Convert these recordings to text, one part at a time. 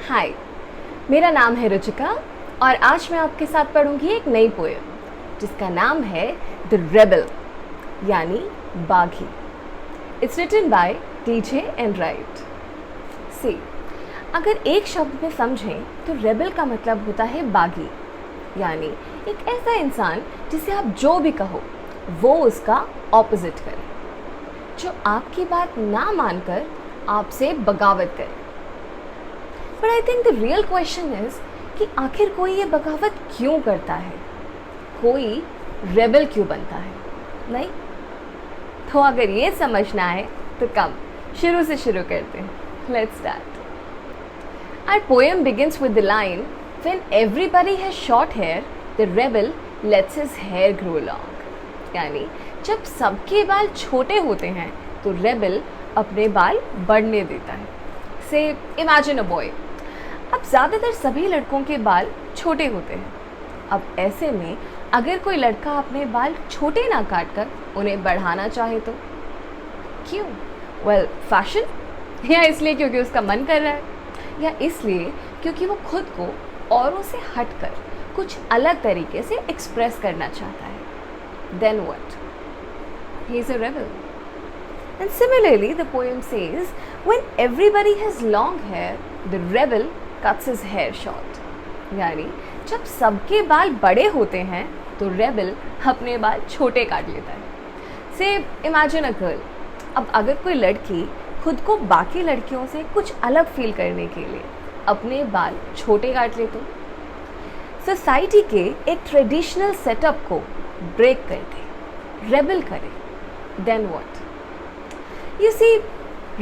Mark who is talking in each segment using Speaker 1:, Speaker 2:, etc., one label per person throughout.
Speaker 1: हाय, मेरा नाम है रुचिका और आज मैं आपके साथ पढ़ूंगी एक नई पोएम जिसका नाम है द रेबल यानी बागी। It's written by TJ Andright. See, अगर एक शब्द में समझें तो रेबल का मतलब होता है बागी, यानी एक ऐसा इंसान जिसे आप जो भी कहो वो उसका ऑपोजिट करे, जो आपकी बात ना मानकर आपसे बगावत करे। But I think the real question is कि आखिर कोई ये बगावत क्यों करता है, कोई रेबल क्यों बनता है, नहीं? तो अगर ये समझना है तो कम शुरू से शुरू करते हैं। Let's start. Our poem begins with the line when everybody has short hair the rebel lets his hair grow long, यानी जब सबके बाल छोटे होते हैं तो रेबल अपने बाल बढ़ने देता है। से इमेजिन अ बॉय। अब ज़्यादातर सभी लड़कों के बाल छोटे होते हैं। अब ऐसे में अगर कोई लड़का अपने बाल छोटे ना काट कर उन्हें बढ़ाना चाहे तो क्यों? वेल, फैशन, या इसलिए क्योंकि उसका मन कर रहा है, या इसलिए क्योंकि वो खुद को औरों से हटकर कुछ अलग तरीके से एक्सप्रेस करना चाहता है। Then what? He is a rebel. And similarly, the poem says, when everybody has long hair, the rebel cuts his hair short. यानी जब सबके बाल बड़े होते हैं तो रेबल अपने बाल छोटे काट लेता है। से इमेजिन अ गर्ल। अब अगर कोई लड़की खुद को बाकी लड़कियों से कुछ अलग फील करने के लिए अपने बाल छोटे काट ले तो सोसाइटी के एक ट्रेडिशनल सेटअप को ब्रेक कर दे, रेबल करे, then what? You see,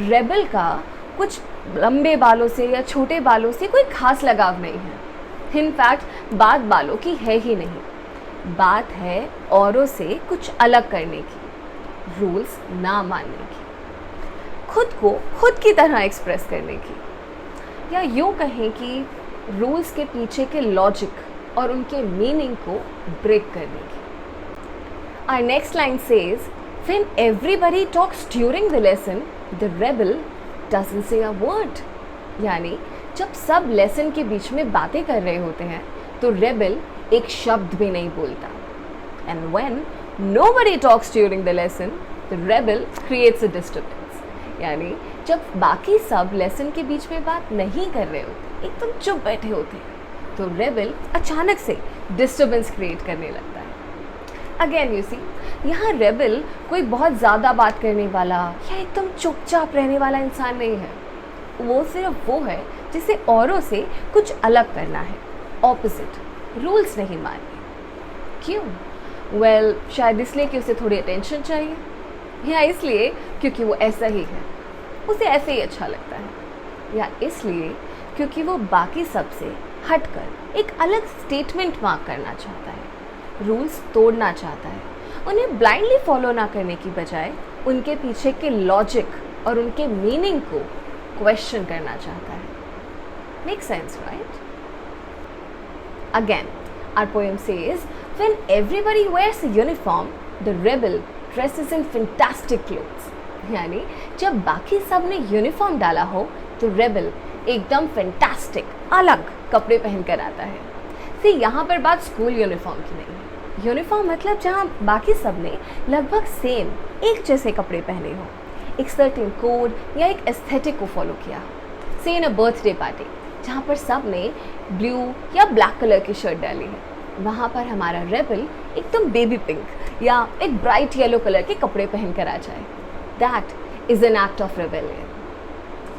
Speaker 1: rebel का कुछ लंबे बालों से या छोटे बालों से कोई खास लगाव नहीं है। इनफैक्ट बात बालों की है ही नहीं, बात है औरों से कुछ अलग करने की, रूल्स ना मानने की, खुद को खुद की तरह एक्सप्रेस करने की, या यूँ कहें कि रूल्स के पीछे के लॉजिक और उनके मीनिंग को ब्रेक करने की। Our next line says, when everybody talks during the lesson, the rebel doesn't say a word. यानी जब सब लेसन के बीच में बातें कर रहे होते हैं तो रेबल एक शब्द भी नहीं बोलता। And when nobody talks during the lesson, the rebel creates a disturbance. यानी जब बाकी सब लेसन के बीच में बात नहीं कर रहे होते, एकदम चुप बैठे होते हैं, तो रेबल अचानक से डिस्टर्बेंस क्रिएट करने लगता है। अगेन यू सी, यहाँ रेबल कोई बहुत ज़्यादा बात करने वाला या एकदम चुपचाप रहने वाला इंसान नहीं है। वो सिर्फ वो है जिसे औरों से कुछ अलग करना है, ऑपोजिट, रूल्स नहीं मानने। क्यों? वेल, शायद इसलिए कि उसे थोड़ी अटेंशन चाहिए, या इसलिए क्योंकि वो ऐसा ही है, उसे ऐसे ही अच्छा लगता है, या इसलिए क्योंकि वो बाकी सब से हटकर एक अलग स्टेटमेंट मार्क करना चाहता है, रूल्स तोड़ना चाहता है, उन्हें ब्लाइंडली फॉलो ना करने की बजाय उनके पीछे के लॉजिक और उनके मीनिंग को क्वेश्चन करना चाहता है। Make sense, right? Again our poem says, when everybody wears a uniform the rebel dresses in fantastic clothes. यानी जब बाकी सब ने यूनिफॉर्म डाला हो तो रेबल एकदम फैंटास्टिक अलग कपड़े पहन कर आता है। सी, यहाँ पर बात स्कूल यूनिफॉर्म की नहीं है। यूनिफॉर्म मतलब जहाँ बाकी सब ने लगभग सेम एक जैसे कपड़े पहने हो, एक सर्टेन कोड या एक एस्थेटिक को फॉलो किया। से इन अ बर्थडे पार्टी जहाँ पर सब ने ब्लू या ब्लैक कलर की शर्ट डाली है, वहाँ पर हमारा रेबल एकदम बेबी पिंक या एक ब्राइट येलो कलर के कपड़े पहन कर आ जाए। That is an act of rebellion.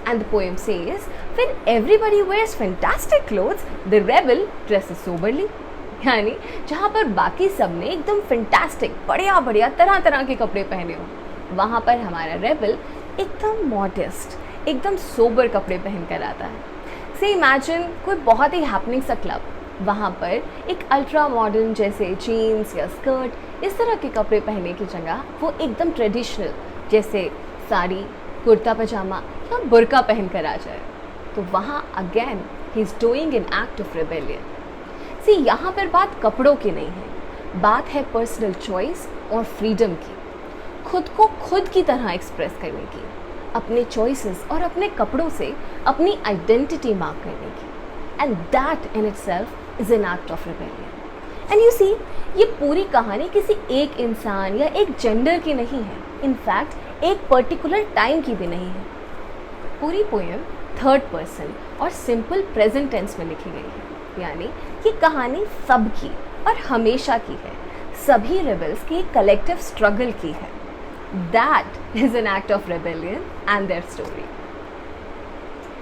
Speaker 1: And the poem says, when everybody wears fantastic clothes, the rebel dresses soberly. यानी जहाँ पर बाकी सब ने एकदम फैंटास्टिक बढ़िया बढ़िया तरह तरह के कपड़े पहने हो, वहाँ पर हमारा रेबल एकदम मॉडेस्ट, एकदम सोबर कपड़े पहन कर आता है। से इमेजिन कोई बहुत ही हैपनिंग सा क्लब, वहाँ पर एक अल्ट्रा मॉडर्न जैसे जीन्स या स्कर्ट इस तरह के कपड़े पहनने की जगह वो एकदम ट्रेडिशनल जैसे साड़ी, कुर्ता पजामा या बुर्का पहन कर आ जाए, तो वहाँ again he is doing an act of rebellion. See, यहाँ पर बात कपड़ों की नहीं है, बात है पर्सनल चॉइस और फ्रीडम की, खुद को खुद की तरह एक्सप्रेस करने की, अपने चॉइसेस और अपने कपड़ों से अपनी आइडेंटिटी मार्क करने की। And that in itself is an act of rebellion. And you see, ये पूरी कहानी किसी एक इंसान या एक जेंडर की नहीं है, इनफैक्ट एक पर्टिकुलर टाइम की भी नहीं है। पूरी पोएम थर्ड पर्सन और सिंपल प्रेजेंट टेंस में लिखी गई है, यानी ये कहानी सबकी और हमेशा की है, सभी रेबल्स की एक कलेक्टिव स्ट्रगल की है। That is an act of rebellion and their story.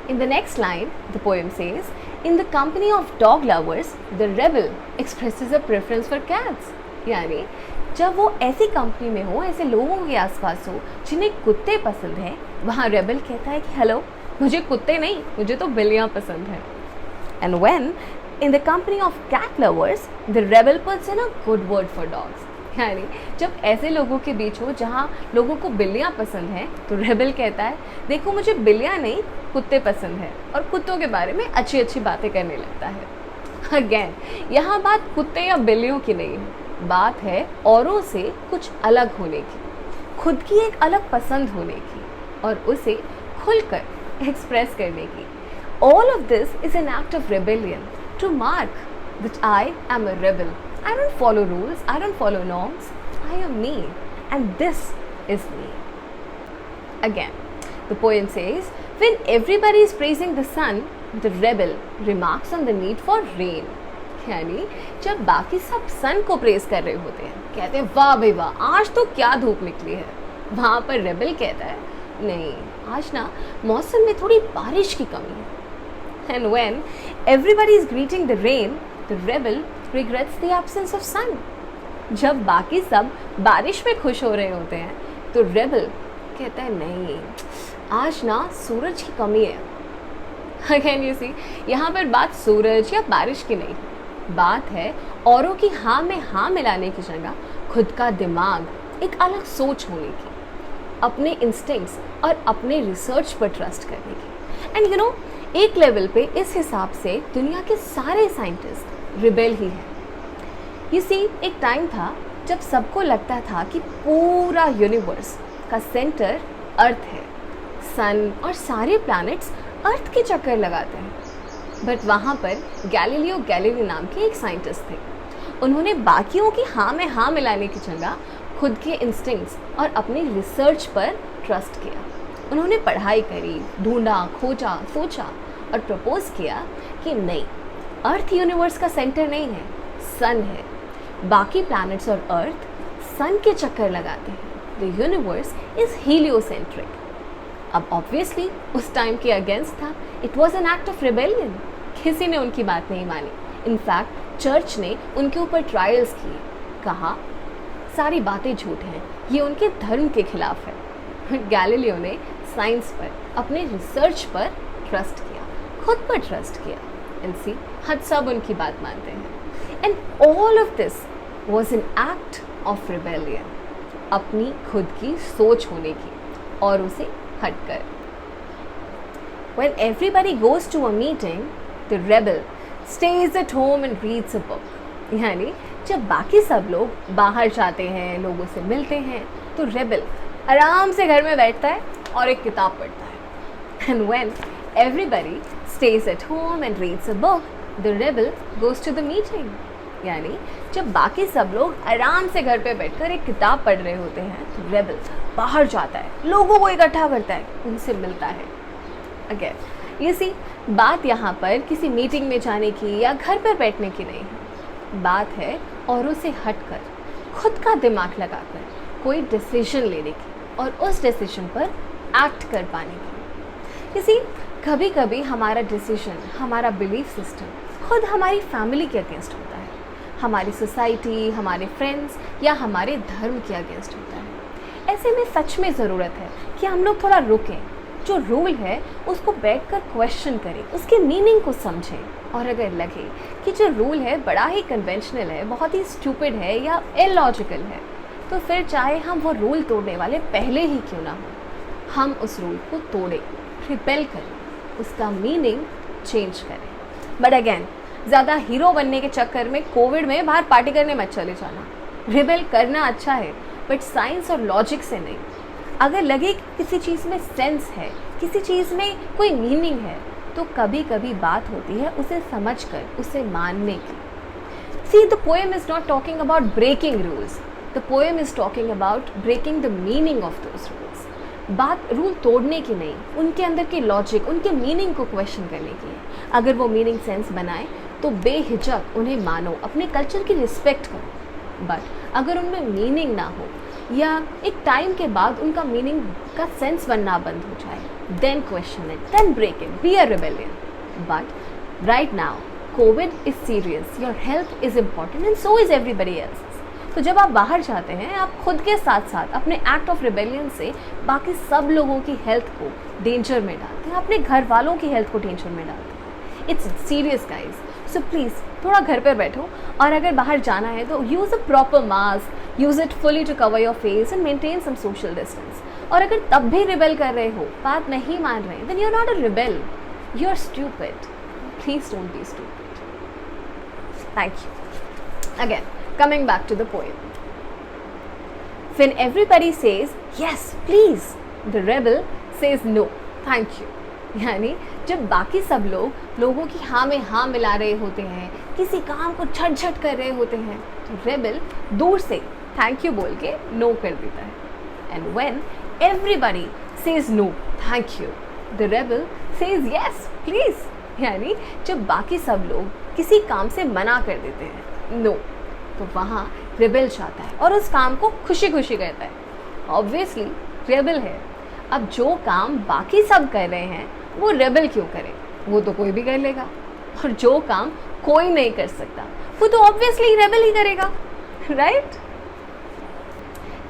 Speaker 1: In the next line, the poem says, in the company of dog lovers, the rebel expresses a preference for cats. यानी जब वो ऐसी company में हो, ऐसे लोगों के आसपास हो जिन्हें कुत्ते पसंद हैं, वहाँ रेबल कहता है कि हेलो, मुझे कुत्ते नहीं, मुझे तो बिल्लियाँ पसंद हैं। And when in the company of cat lovers, the rebel puts in a good word for dogs. यानी जब ऐसे लोगों के बीच हो जहाँ लोगों को बिल्लियाँ पसंद हैं, तो रेबल कहता है देखो मुझे बिल्लियाँ नहीं कुत्ते पसंद हैं, और कुत्तों के बारे में अच्छी अच्छी बातें करने लगता है। अगेन यहाँ बात कुत्ते या बिल्लियों की नहीं है, बात है औरों से कुछ अलग होने की, खुद की एक अलग पसंद होने की और उसे खुलकर एक्सप्रेस करने की। All of this is an act of rebellion to mark that I am a rebel. I don't follow rules, I don't follow norms, I am me, and this is me. Again, the poem says, when everybody is praising the sun, the rebel remarks on the need for rain. यानी जब बाकी सब सन को praise कर रहे होते हैं, कहते हैं वाह भाई वाह आज तो क्या धूप निकली है, वहाँ पर रेबल कहता है नहीं, आज ना मौसम में थोड़ी बारिश की कमी है। And when everybody is greeting the rain, the rebel regrets the absence of sun. जब बाकी सब बारिश में खुश हो रहे होते हैं, तो रेबल कहता है नहीं, आज ना सूरज की कमी है। Again you see, यहाँ पर बात सूरज या बारिश की नहीं, बात है औरों की हाँ में हाँ मिलाने की जगह खुद का दिमाग, एक अलग सोच होने की, अपने इंस्टिंक्ट्स और अपने रिसर्च पर ट्रस्ट करने की। एंड यू नो, एक लेवल पे इस हिसाब से दुनिया के सारे साइंटिस्ट रिबेल ही हैं। यू सी, एक टाइम था जब सबको लगता था कि पूरा यूनिवर्स का सेंटर अर्थ है, सन और सारे प्लैनेट्स अर्थ के चक्कर लगाते हैं। बट वहाँ पर गैलीलियो गैलीली नाम के एक साइंटिस्ट थे। उन्होंने बाकियों की हाँ में हाँ मिलाने की जगह खुद के इंस्टिंक्ट्स और अपनी रिसर्च पर ट्रस्ट किया। उन्होंने पढ़ाई करी, ढूंढा, खोजा, सोचा और प्रपोज किया कि नहीं, अर्थ यूनिवर्स का सेंटर नहीं है, सन है। बाकी प्लैनेट्स और अर्थ सन के चक्कर लगाते हैं। The universe is heliocentric. अब ऑब्वियसली उस टाइम के अगेंस्ट था, it was an act of rebellion. किसी ने उनकी बात नहीं मानी। इनफैक्ट चर्च ने उनके ऊपर ट्रायल्स किए, कहा सारी बातें झूठ हैं, ये उनके धर्म के खिलाफ है। गैलीलियो ने साइंस पर, अपने रिसर्च पर ट्रस्ट किया, खुद पर ट्रस्ट किया। एंड सी, हद सब उनकी बात मानते हैं। And all of this was an act of rebellion, अपनी खुद की सोच होने की और उसे हटकर। When everybody goes to a meeting, the rebel stays at home and reads a book. यानी जब बाकी सब लोग बाहर जाते हैं, लोगों से मिलते हैं, तो रेबल आराम से घर में बैठता है और एक किताब पढ़ता है। And when everybody stays at home and reads a book, the rebel goes to the meeting. यानी जब बाकी सब लोग आराम से घर पे बैठकर एक किताब पढ़ रहे होते हैं, तो रेबल बाहर जाता है, लोगों को इकट्ठा करता है, उनसे मिलता है। अगेन ये सी, बात यहाँ पर किसी मीटिंग में जाने की या घर पर बैठने की नहीं है, बात है औरों से हटकर, खुद का दिमाग लगाकर कोई डिसीजन लेने की और उस डिसीजन पर एक्ट कर पाने की। किसी कभी कभी हमारा डिसीजन, हमारा बिलीफ सिस्टम खुद हमारी फैमिली के अगेंस्ट होता है, हमारी सोसाइटी, हमारे फ्रेंड्स या हमारे धर्म के अगेंस्ट होता है। ऐसे में सच में ज़रूरत है कि हम लोग थोड़ा रुकें, जो रूल है उसको बैठकर क्वेश्चन करें, उसके मीनिंग को समझें, और अगर लगे कि जो रूल है बड़ा ही कन्वेंशनल है, बहुत ही स्टूपिड है या इलॉजिकल है, तो फिर चाहे हम वो रूल तोड़ने वाले पहले ही क्यों ना हो, हम उस रूल को तोड़ें, रिपेल करें, उसका मीनिंग चेंज करें। बट अगेन, ज़्यादा हीरो बनने के चक्कर में कोविड में बाहर पार्टी करने मत चले जाना। रिबेल करना अच्छा है, बट साइंस और लॉजिक से नहीं। अगर लगे कि किसी चीज़ में सेंस है, किसी चीज़ में कोई मीनिंग है, तो कभी कभी बात होती है उसे समझकर, उसे मानने की। See, the poem is not talking about breaking rules. The poem is talking about breaking the meaning of those rules. बात रूल तोड़ने की नहीं, उनके अंदर के लॉजिक, उनके मीनिंग को क्वेश्चन करने की है। अगर वो मीनिंग सेंस बनाए तो बेहिचक उन्हें मानो, अपने कल्चर की रिस्पेक्ट करो। बट अगर उनमें मीनिंग ना हो या एक टाइम के बाद उनका मीनिंग का सेंस बनना बंद हो जाए, then question it, then break it, be a rebellion. But right now covid is serious, your health is important and so is everybody else. तो जब आप बाहर जाते हैं, आप खुद के साथ साथ अपने एक्ट ऑफ रिबेलियन से बाकी सब लोगों की हेल्थ को डेंजर में डालते हैं, अपने घर वालों की हेल्थ को डेंजर में डालते हैं। It's serious guys, so please थोड़ा घर पर बैठो, और अगर बाहर जाना है तो use a proper mask, use it fully to cover your face and maintain some social distance. और अगर तब भी रिबेल कर रहे हो, बात नहीं मान रहे, then you are not a rebel, you are stupid. Please don't be stupid. Thank you. Again, coming back to the poem. When everybody says, yes, please, the rebel says, no, thank you. यानी जब बाकी सब लोगों की हाँ में हाँ मिला रहे होते हैं, किसी काम को झट कर रहे होते हैं, तो रेबल दूर से थैंक यू बोल के नो कर देता है। And when everybody says no thank you, the rebel says yes please. यानी जब बाकी सब लोग किसी काम से मना कर देते हैं, नो, तो वहाँ रेबल चाहता है और उस काम को खुशी खुशी करता है। ऑब्वियसली रेबल है। अब जो काम बाकी सब कर रहे हैं वो रेबल क्यों करे, वो तो कोई भी कर लेगा। और जो काम कोई नहीं कर सकता वो तो ऑब्वियसली रेबल ही करेगा, right?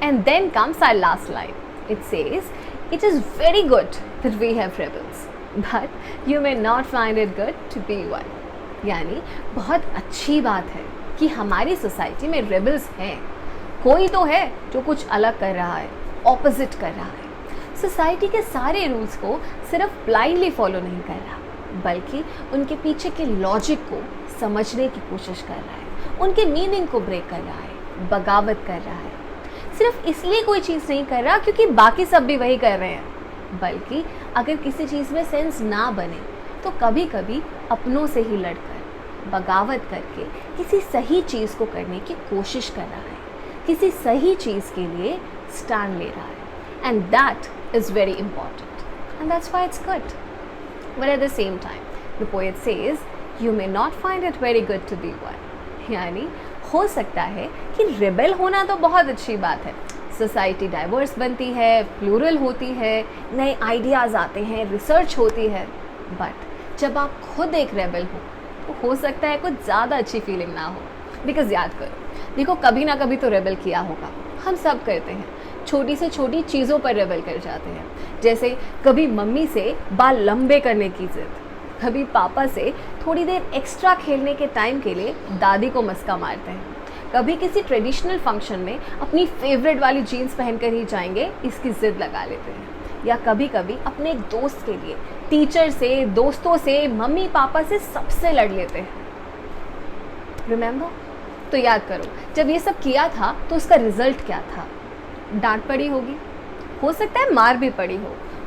Speaker 1: And then comes our last line. It says, it is very good that we have rebels, but you may not find it good to be one. यानी बहुत अच्छी बात है कि हमारी सोसाइटी में रेबल्स हैं, कोई तो है जो कुछ अलग कर रहा है, ऑपोजिट कर रहा है, सोसाइटी के सारे रूल्स को सिर्फ ब्लाइंडली फॉलो नहीं कर रहा, बल्कि उनके पीछे के लॉजिक को समझने की कोशिश कर रहा है, उनके मीनिंग को ब्रेक कर रहा है, बगावत कर रहा है। सिर्फ इसलिए कोई चीज़ नहीं कर रहा क्योंकि बाकी सब भी वही कर रहे हैं, बल्कि अगर किसी चीज़ में सेंस ना बने तो कभी कभी अपनों से ही लड़कर, बगावत करके किसी सही चीज़ को करने की कोशिश कर रहा है, किसी सही चीज़ के लिए स्टैंड ले रहा है। And that is very important and that's why it's good. But at the same time the poet says, you may not find it very good to be one. यानी हो सकता है कि रिबेल होना तो बहुत अच्छी बात है, सोसाइटी डाइवर्स बनती है, प्लूरल होती है, नए आइडियाज़ आते हैं, रिसर्च होती है, बट जब आप खुद एक रेबल हो सकता है कुछ ज़्यादा अच्छी फीलिंग ना हो। बिकॉज याद करो, देखो कभी ना कभी तो रेबल किया होगा, हम सब करते हैं, छोटी से छोटी चीज़ों पर रेबल कर जाते हैं। जैसे कभी मम्मी से बाल लंबे करने की ज़िद, कभी पापा से थोड़ी देर एक्स्ट्रा खेलने के टाइम के लिए दादी को मस्का मारते हैं, कभी किसी ट्रेडिशनल फंक्शन में अपनी फेवरेट वाली जीन्स पहनकर ही जाएंगे इसकी ज़िद लगा लेते हैं, या कभी कभी अपने एक दोस्त के लिए टीचर से, दोस्तों से, मम्मी पापा से सबसे लड़ लेते हैं। रिमेंबर? तो याद करो, जब ये सब किया था तो उसका रिजल्ट क्या था? डांट पड़ी होगी, हो सकता है मार भी पड़ी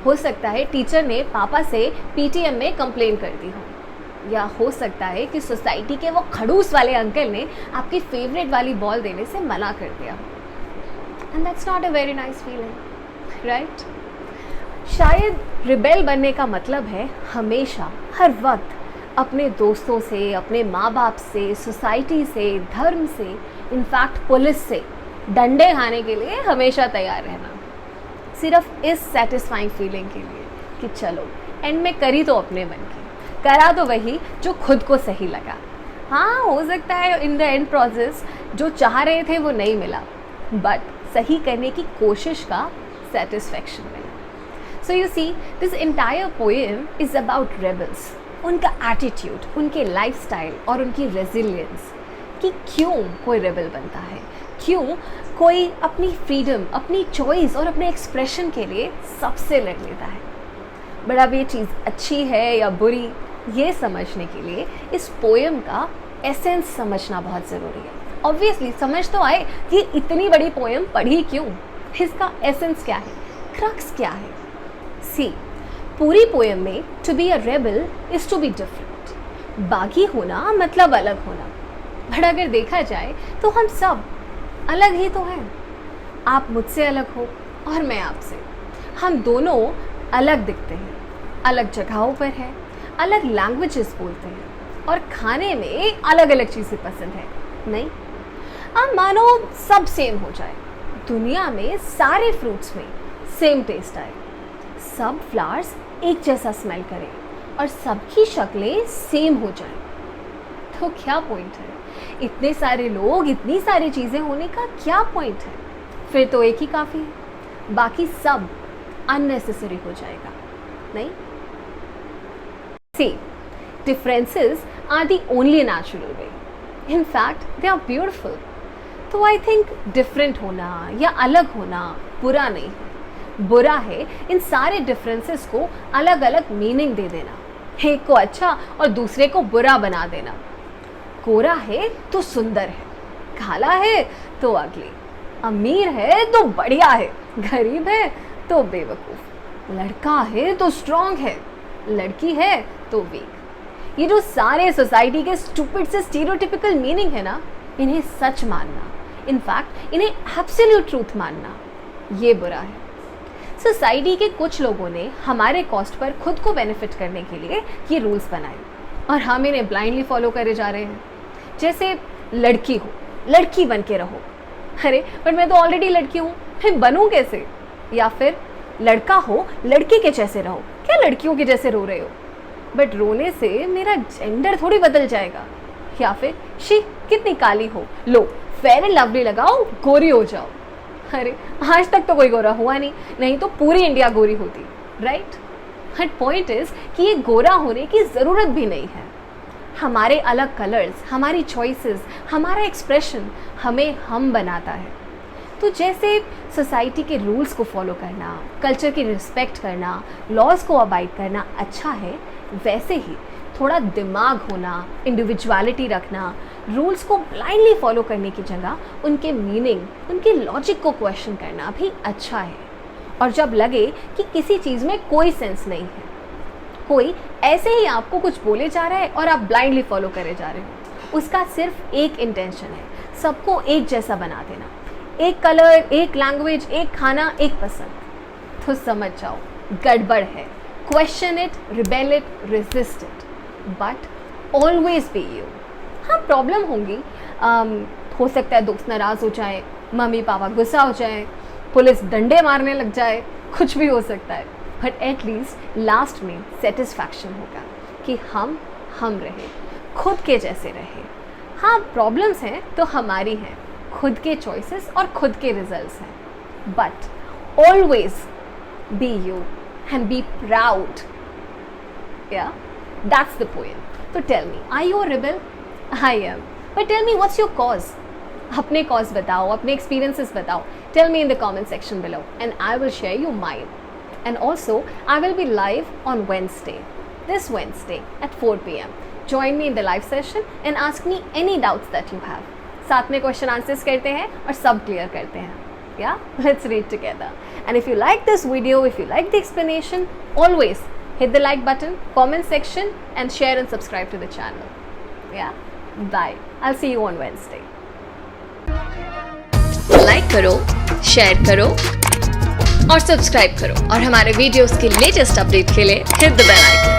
Speaker 1: हो सकता है टीचर ने पापा से पीटीएम में कंप्लेन कर दी हो, या हो सकता है कि सोसाइटी के वो खड़ूस वाले अंकल ने आपकी फेवरेट वाली बॉल देने से मना कर दिया हो। And that's not a very nice feeling, right? शायद रिबेल बनने का मतलब है हमेशा, हर वक्त अपने दोस्तों से, अपने माँ बाप से, सोसाइटी से, धर्म से, इनफैक्ट पुलिस से डंडे खाने के लिए हमेशा तैयार रहना, सिर्फ इस सेटिस्फाइंग फीलिंग के लिए कि चलो एंड में करी तो अपने मन की, करा तो वही जो खुद को सही लगा। हाँ, हो सकता है इन द एंड प्रोसेस जो चाह रहे थे वो नहीं मिला, बट सही करने की कोशिश का सेटिस्फैक्शन मिला। So you see, this entire poem is about rebels, उनका एटीट्यूड, उनके लाइफस्टाइल और उनकी रेजिलियंस, कि क्यों कोई रेबल बनता है, क्यों कोई अपनी फ्रीडम, अपनी चॉइस और अपने एक्सप्रेशन के लिए सबसे लड़ लेता है। बट अब ये चीज़ अच्छी है या बुरी, ये समझने के लिए इस पोएम का एसेंस समझना बहुत ज़रूरी है। ऑब्वियसली समझ तो आए कि इतनी बड़ी पोएम पढ़ी क्यों, इसका एसेंस क्या है, क्रक्स क्या है? सी, पूरी पोएम में to be a rebel is to be different. बागी होना मतलब अलग होना। बट अगर देखा जाए तो हम सब अलग ही तो हैं। आप मुझसे अलग हो और मैं आपसे। हम दोनों अलग दिखते हैं, अलग जगहों पर हैं, अलग लैंग्वेजेस बोलते हैं और खाने में अलग अलग चीज़ें पसंद है। नहीं, अब मानो सब सेम हो जाए, दुनिया में सारे फ्रूट्स में सेम टेस्ट आए, सब फ्लावर्स एक जैसा स्मेल करें और सबकी शक्लें सेम हो जाएं, तो क्या पॉइंट है? इतने सारे लोग, इतनी सारी चीज़ें होने का क्या पॉइंट है? फिर तो एक ही काफ़ी है, बाकी सब अननेसेसरी हो जाएगा। नहीं? See, differences are the only natural way. In fact, they are beautiful. तो I think different होना या अलग होना बुरा नहीं है। बुरा है इन सारे differences को अलग अलग मीनिंग दे देना, एक को अच्छा और दूसरे को बुरा बना देना। गोरा है तो सुंदर है, काला है तो अगली, अमीर है तो बढ़िया है, गरीब है तो बेवकूफ़, लड़का है तो स्ट्रांग है, लड़की है तो वीक। ये जो सारे सोसाइटी के स्टूपिड से स्टीरियोटिपिकल मीनिंग है ना, इन्हें सच मानना, इनफैक्ट इन्हें एब्सोल्यूट ट्रूथ मानना, ये बुरा है। सोसाइटी के कुछ लोगों ने हमारे कॉस्ट पर खुद को बेनिफिट करने के लिए ये रूल्स बनाए और हम इन्हें ब्लाइंडली फॉलो करे जा रहे हैं। जैसे लड़की हो, लड़की बन के रहो। अरे पर मैं तो ऑलरेडी लड़की हूँ, मैं बनूँ कैसे? या फिर लड़का हो, लड़की के जैसे रहो, क्या लड़कियों के जैसे रो रहे हो? बट रोने से मेरा जेंडर थोड़ी बदल जाएगा। या फिर शी कितनी काली हो, लो फेयर एंड लवली लगाओ, गोरी हो जाओ। अरे आज तक तो कोई गोरा हुआ नहीं तो पूरी इंडिया गोरी होती, राइट? बट पॉइंट इज कि ये गोरा होने की ज़रूरत भी नहीं है। हमारे अलग कलर्स, हमारी चॉइसेस, हमारा एक्सप्रेशन हमें हम बनाता है। तो जैसे सोसाइटी के रूल्स को फॉलो करना, कल्चर की रिस्पेक्ट करना, लॉज को अबाइड करना अच्छा है, वैसे ही थोड़ा दिमाग होना, इंडिविजुअलिटी रखना, रूल्स को ब्लाइंडली फॉलो करने की जगह उनके मीनिंग, उनके लॉजिक को क्वेश्चन करना भी अच्छा है। और जब लगे कि किसी चीज़ में कोई सेंस नहीं है, कोई ऐसे ही आपको कुछ बोले जा रहा है और आप ब्लाइंडली फॉलो करे जा रहे हो, उसका सिर्फ एक इंटेंशन है, सबको एक जैसा बना देना, एक कलर, एक लैंग्वेज, एक खाना, एक पसंद। तो समझ जाओ गड़बड़ है। Question it, rebel it, resist it, but always be you. हाँ, प्रॉब्लम होंगी, हो सकता है दोस्त नाराज़ हो जाए, मम्मी पापा गुस्सा हो जाए, पुलिस डंडे मारने लग जाए, कुछ भी हो सकता है, बट एटलीस्ट लास्ट में सेटिस्फैक्शन होगा कि हम रहे, खुद के जैसे रहे। हाँ, प्रॉब्लम्स हैं तो हमारी हैं, खुद के चॉइसेस और खुद के रिजल्ट्स हैं, but always be you and be proud. Yeah that's the point. तो tell me, are you a rebel? I am, but tell me what's your cause? अपने कॉज बताओ, अपने एक्सपीरियंसेस बताओ। Tell me in the comment section below and I will share you mine. And also, I will be live on Wednesday, this Wednesday at 4 p.m. Join me in the live session and ask me any doubts that you have. साथ में question answers करते हैं और सब clear करते हैं. Yeah, let's read together. And if you like this video, if you like the explanation, always hit the like button, comment section, and share and subscribe to the channel. Yeah, bye. I'll see you on Wednesday. Like करो, share करो और subscribe करो और हमारे videos के latest update के लिए hit the bell icon.